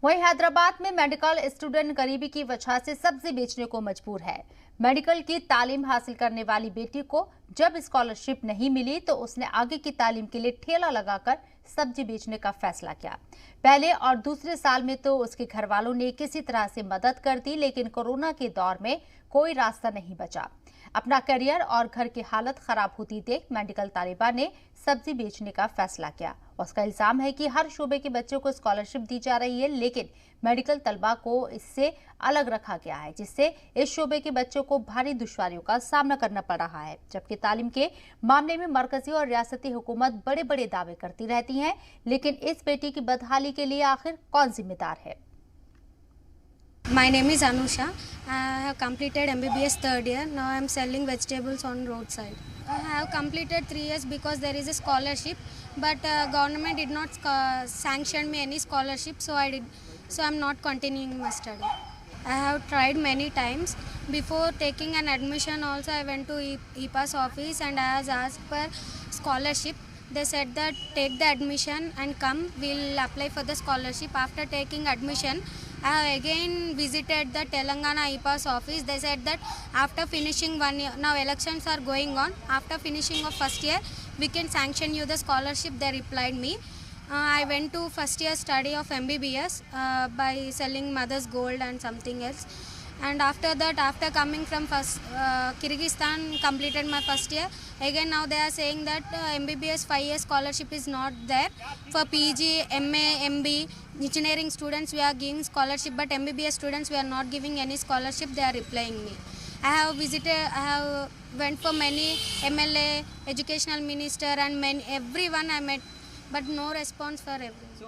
वहीं हैदराबाद में medical student गरीबी की वजह से सब्जी बेचने को मजबूर है। मेडिकल की तालीम हासिल करने वाली बेटी को जब स्कॉलरशिप नहीं मिली तो उसने आगे की तालीम के लिए ठेला लगाकर सब्जी बेचने का फैसला किया। पहले और दूसरे साल में तो उसके घर वालों ने किसी तरह से मदद कर दी, लेकिन कोरोना के दौर में कोई रास्ता नहीं बचा। अपना करियर और घर की हालत खराब होती देख मेडिकल तालिबा ने सब्जी बेचने का फैसला किया। उसका इल्जाम है कि हर शोबे के बच्चों को स्कॉलरशिप दी जा रही है, लेकिन मेडिकल तलबा को इससे अलग रखा गया है, जिससे इस शोबे के बच्चों को भारी दुश्वारियों का सामना करना पड़ रहा है। जबकि तालीम के मामले में मरकजी और रियासती हुकूमत बड़े बड़े दावे करती रहती हैं, लेकिन इस बेटी की बदहाली के लिए आखिर कौन जिम्मेदार है? My name is Anusha. I have completed MBBS third year. Now I am selling vegetables on roadside. I have completed 3 years because there is a scholarship, but government did not sanction me any scholarship, so I am not continuing my study. I have tried many times. Before taking an admission also I went to EPAS office and I was asked for scholarship. They said that take the admission and come, we'll apply for the scholarship. After taking admission, I have again visited the Telangana EPAS office. They said that after finishing 1 year, now elections are going on, after finishing of first year, we can sanction you the scholarship, they replied me. I went to first year study of MBBS by selling mother's gold and something else. And after that, after coming from Kyrgyzstan, completed my first year. Again now they are saying that MBBS 5-year scholarship is not there. For PG, MA, MB, engineering students we are giving scholarship, but MBBS students we are not giving any scholarship, they are replying me. I have went for many MLA, educational minister and everyone I met, but no response for everyone.